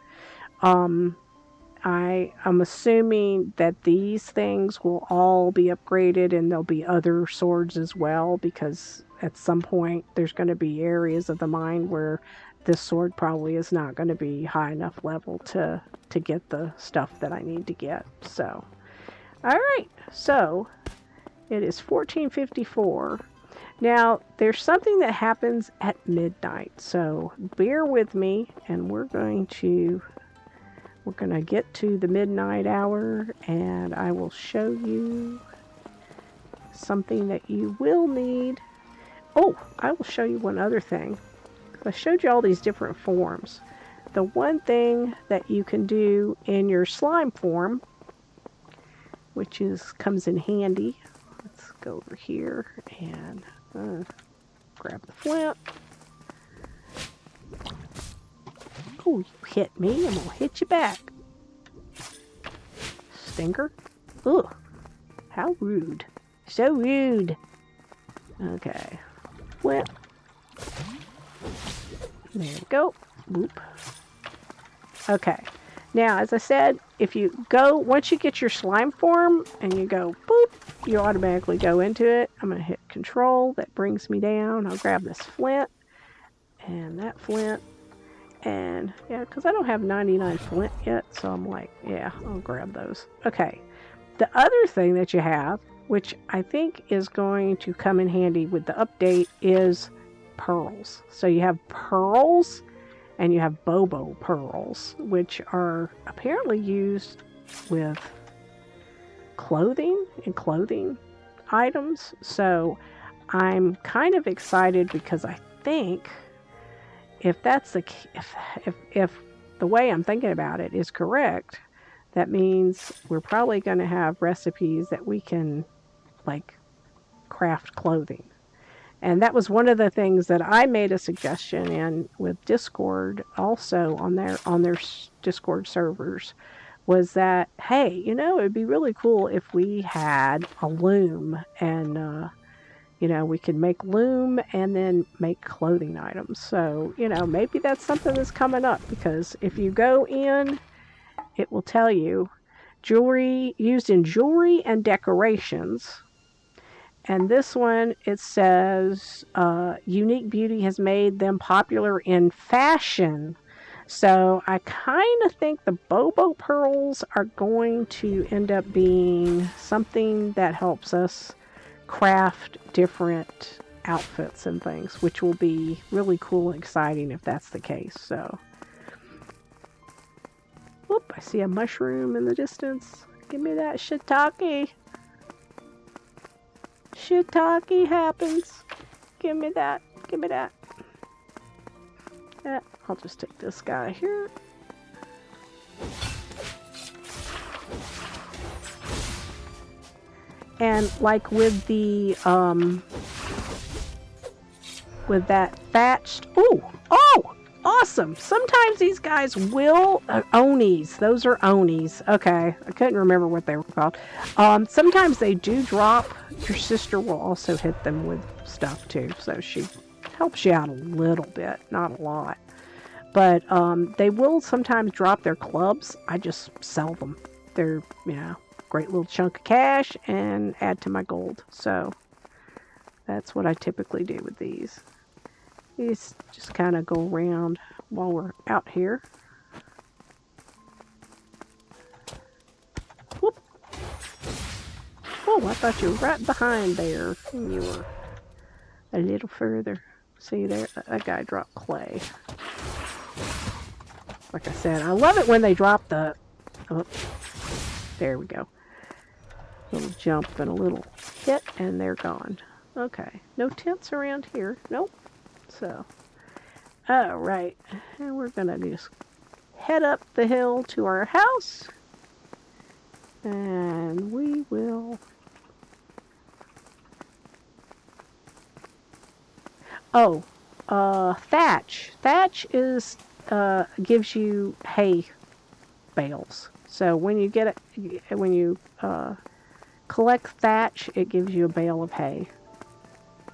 I'm assuming that these things will all be upgraded, and there'll be other swords as well, because at some point there's going to be areas of the mine where this sword probably is not going to be high enough level to get the stuff that I need to get. So alright, so it is 14:54. Now, there's something that happens at midnight, so bear with me, and we're going to get to the midnight hour, and I will show you something that you will need. Oh, I will show you one other thing. I showed you all these different forms. The one thing that you can do in your slime form, which comes in handy. Let's go over here and grab the flint. Oh, you hit me, I'm gonna hit you back. Stinker. Ugh. How rude. So rude. Okay. Well, there we go. Boop. Okay. Now, as I said, if you go, once you get your slime form and you go boop, you automatically go into it. I'm going to hit control. That brings me down. I'll grab this flint and that flint. And yeah, because I don't have 99 flint yet. So I'm like, yeah, I'll grab those. Okay. The other thing that you have, which I think is going to come in handy with the update, is pearls. So you have pearls and you have Bobo pearls, which are apparently used with clothing and clothing items. So I'm kind of excited because I think if that's the if the way I'm thinking about it is correct, that means we're probably going to have recipes that we can like craft clothing. And that was one of the things that I made a suggestion in with Discord, also on their Discord servers, was that hey, you know, it'd be really cool if we had a loom and you know, we could make loom and then make clothing items. So, you know, maybe that's something that's coming up because if you go in, it will tell you jewelry used in jewelry and decorations. And this one, it says, unique beauty has made them popular in fashion. So I kind of think the Bobo pearls are going to end up being something that helps us craft different outfits and things, which will be really cool and exciting if that's the case. So, whoop, I see a mushroom in the distance. Give me that shiitake. Shiitake happens. Give me that. Give me that. Yeah, I'll just take this guy here. And like with the with that thatched, oh, awesome. Sometimes these guys will onis. Those are onis. Okay, I couldn't remember what they were called. Sometimes they do drop. Your sister will also hit them with stuff too, so she helps you out a little bit, not a lot. But they will sometimes drop their clubs. I just sell them. They're, you know, great little chunk of cash and add to my gold. So that's what I typically do with these. These just kind of go around while we're out here. Whoop. Oh, I thought you were right behind there. And you were a little further. See there? That guy dropped clay. Like I said, I love it when they drop the... Oh, there we go. A little jump and a little hit, and they're gone. Okay. No tents around here. Nope. So, alright. And we're going to just head up the hill to our house. And we will... Oh, thatch. Thatch is, gives you hay bales. So when you get it, when you collect thatch, it gives you a bale of hay.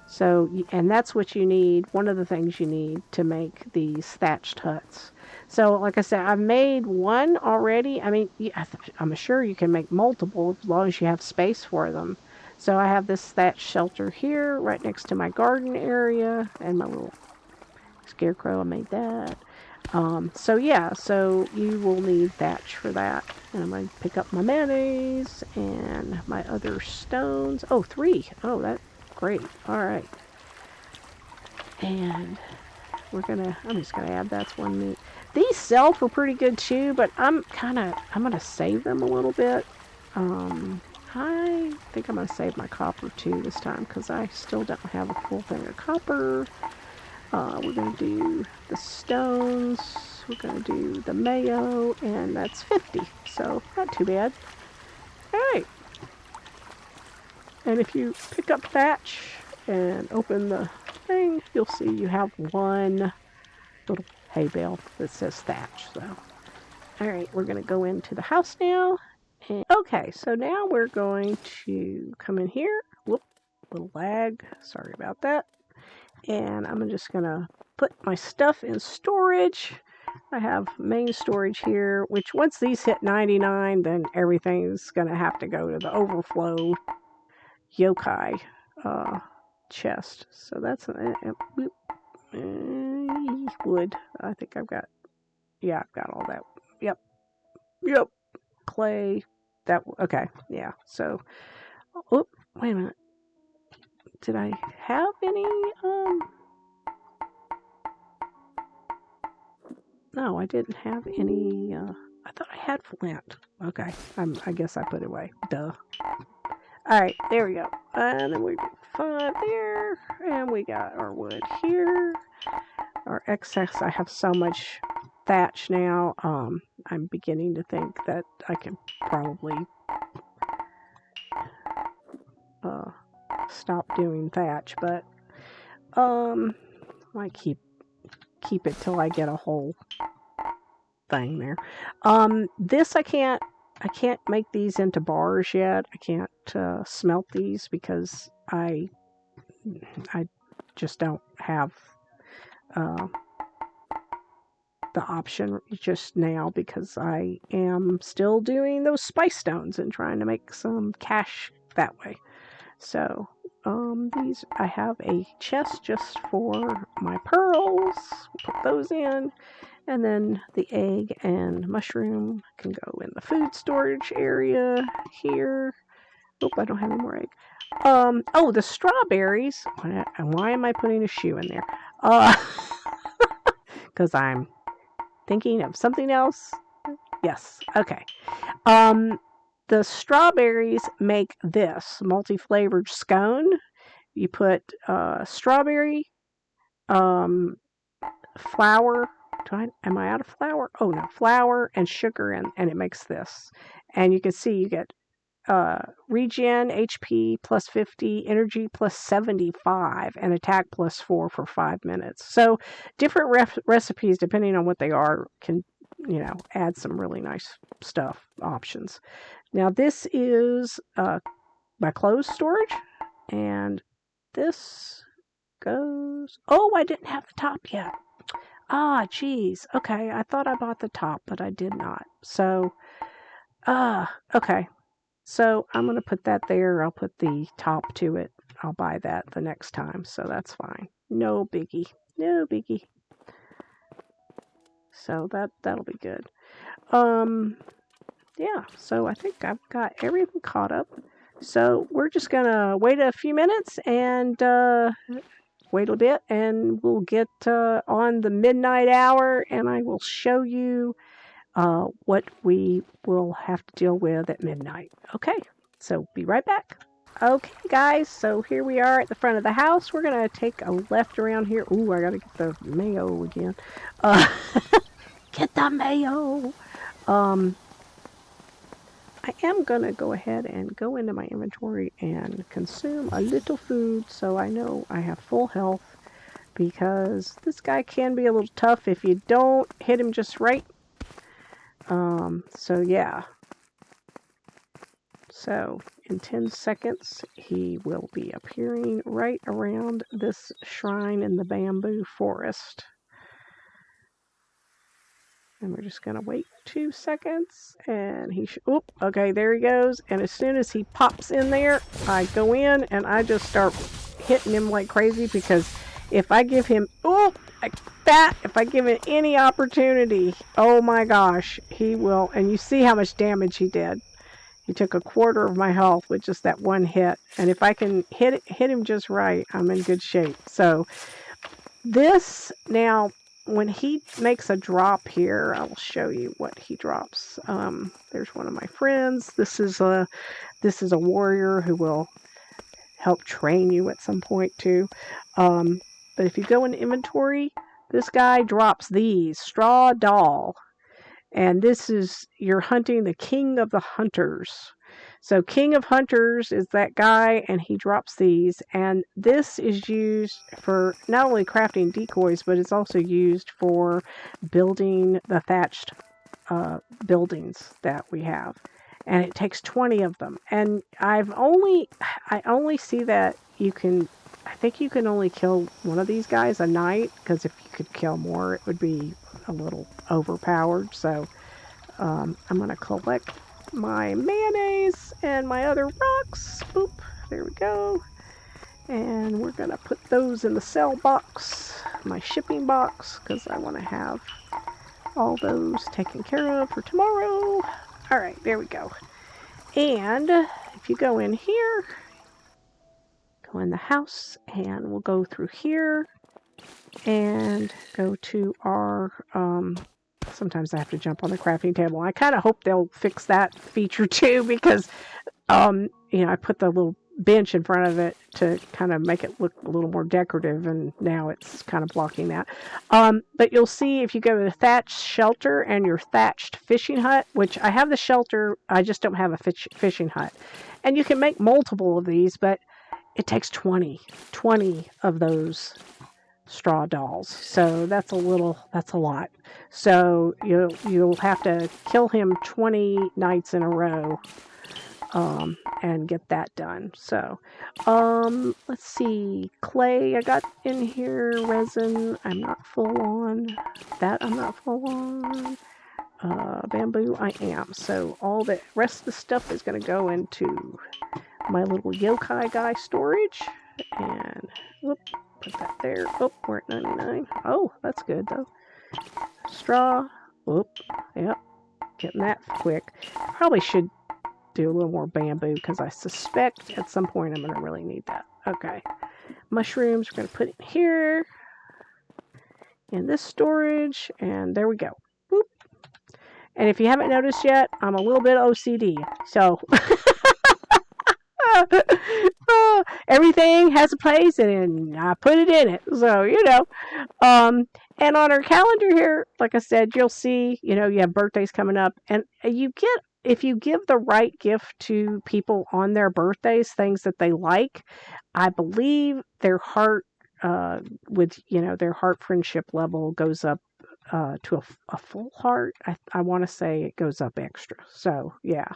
So, and that's what you need, one of the things you need to make these thatched huts. So, like I said, I've made one already. I mean, I'm sure you can make multiple as long as you have space for them. So I have this thatch shelter here, right next to my garden area, and my little scarecrow, I made that. So yeah, so you will need thatch for that. And I'm going to pick up my mayonnaise and my other stones. Oh, 3. Oh, that's great. Alright. And I'm just gonna add that's 1 minute. These sell for pretty good too, but I'm gonna save them a little bit. I think I'm gonna save my copper too this time because I still don't have a full thing of copper. We're gonna do the stones, we're gonna do the mayo, and that's 50, so not too bad. Alright. And if you pick up thatch and open the thing, you'll see you have one little hay bale that says thatch. So, alright, we're going to go into the house now And, okay, so now we're going to come in here. Whoop, little lag. Sorry about that. And I'm just going to put my stuff in storage. I have main storage here, which once these hit 99, then everything's going to have to go to the overflow yokai chest. So that's wood. I think I've got, yeah, I've got all that. Yep. Clay. That, okay, yeah. So, oh, wait a minute. Did I have any, no, I didn't have any, I thought I had flint. Okay, I guess I put it away. Duh. Alright, there we go. And then we do 5 there. And we got our wood here. Our excess, I have so much thatch now. I'm beginning to think that I can probably stop doing thatch, but I keep it till I get a whole thing there. This I can't make these into bars yet. I can't smelt these because I just don't have the option just now because I am still doing those spice stones and trying to make some cash that way. So these, I have a chest just for my pearls. Put those in. And then the egg and mushroom can go in the food storage area here. Oop, I don't have any more egg. Oh, the strawberries. Why am I putting a shoe in there? Because I'm thinking of something else. Yes, okay. The strawberries make this multi-flavored scone. You put strawberry, flour. Am I out of flour? Oh no, flour and sugar in, and it makes this. And you can see you get regen, HP plus 50, energy plus 75, and attack plus 4 for 5 minutes. So different recipes, depending on what they are, can, add some really nice stuff, options. Now this is my clothes storage, and this goes, oh, I didn't have the top yet. Ah, geez. Okay, I thought I bought the top, but I did not. So, okay. So I'm going to put that there. I'll put the top to it. I'll buy that the next time, so that's fine. No biggie. No biggie. So that'll be good. Yeah, so I think I've got everything caught up. So we're just going to wait a few minutes and wait a bit, and we'll get on the midnight hour, and I will show you what we will have to deal with at midnight. Okay, so be right back. Okay, guys, so here we are at the front of the house. We're going to take a left around here. Ooh, I got to get the mayo again. Get the mayo! I am going to go ahead and go into my inventory and consume a little food so I know I have full health, because this guy can be a little tough if you don't hit him just right. So yeah. So in 10 seconds, he will be appearing right around this shrine in the bamboo forest. And we're just going to wait 2 seconds, and okay, there he goes. And as soon as he pops in there, I go in and I just start hitting him like crazy, because if I give him, like that, if I give him any opportunity, oh my gosh, he will. And you see how much damage he did. He took a quarter of my health with just that one hit. And if I can hit him just right, I'm in good shape. So this, now, when he makes a drop here, I will show you what he drops. There's one of my friends. This is a warrior who will help train you at some point too. But if you go in inventory, this guy drops these straw doll, and this is, you're hunting the king of the hunters. So King of Hunters is that guy, and he drops these. And this is used for not only crafting decoys, but it's also used for building the thatched buildings that we have. and it takes 20 of them. And I only see that I think you can only kill one of these guys a night, because if you could kill more, it would be a little overpowered. So I'm going to collect my mayonnaise and my other rocks. Boop, there we go. And we're going to put those in the sell box, my shipping box, because I want to have all those taken care of for tomorrow. All right, there we go. And if you go in here, go in the house, and we'll go through here and go to our, sometimes I have to jump on the crafting table. I kind of hope they'll fix that feature too, because, I put the little bench in front of it to kind of make it look a little more decorative, and now it's kind of blocking that. But you'll see if you go to the thatched shelter and your thatched fishing hut, which I have the shelter, I just don't have a fishing hut. And you can make multiple of these, but it takes 20 of those straw dolls. So that's a lot. So you'll have to kill him 20 nights in a row, and get that done. So, let's see, clay I got in here, resin, I'm not full on, that I'm not full on, bamboo I am. So all the rest of the stuff is going to go into my little yokai guy storage, and whoop, put that there. Oh, we're at 99. Oh, that's good though. Straw, whoop, yep, getting that quick. Probably should do a little more bamboo, because I suspect at some point I'm going to really need that. Okay, mushrooms we're going to put in here in this storage, and there we go. Boop. And if you haven't noticed yet, I'm a little bit OCD, so everything has a place and I put it in it, so and on our calendar here, like I said, you'll see, you have birthdays coming up, and if you give the right gift to people on their birthdays, things that they like, I believe their heart, their heart friendship level goes up to a full heart. I want to say it goes up extra. So yeah,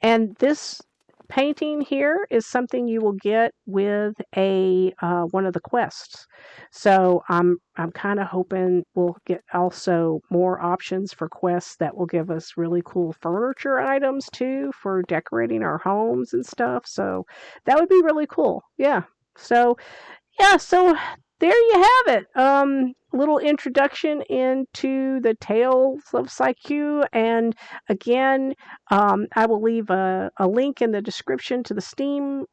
and this painting here is something you will get with a one of the quests. So I'm kind of hoping we'll get also more options for quests that will give us really cool furniture items too for decorating our homes and stuff. So that would be really cool. Yeah. So there you have it. Little introduction into the Tales of Seikyu, and again, I will leave a link in the description to the Steam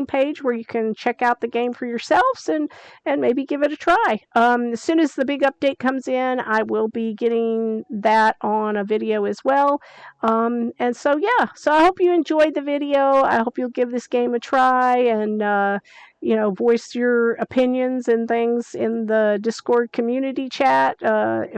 page where you can check out the game for yourselves and maybe give it a try. As soon as the big update comes in, I will be getting that on a video as well. And so I hope you enjoyed the video. I hope you'll give this game a try, and voice your opinions and things in the Discord community chat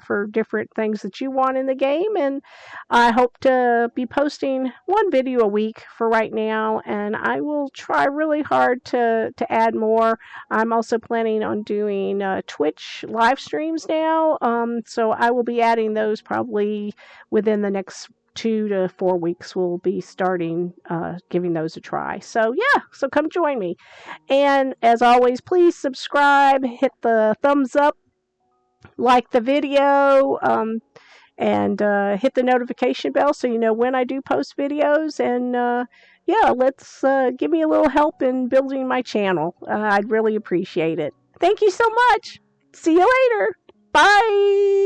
for different things that you want in the game. And I hope to be posting one video a week for right now, and I will try really hard to add more. I'm also planning on doing Twitch live streams now, so I will be adding those probably within the next 2 to 4 weeks. We'll be starting giving those a try. So so come join me. And as always, please subscribe, hit the thumbs up, like the video, and hit the notification bell so you know when I do post videos. And let's give me a little help in building my channel. I'd really appreciate it. Thank you so much. See you later. Bye.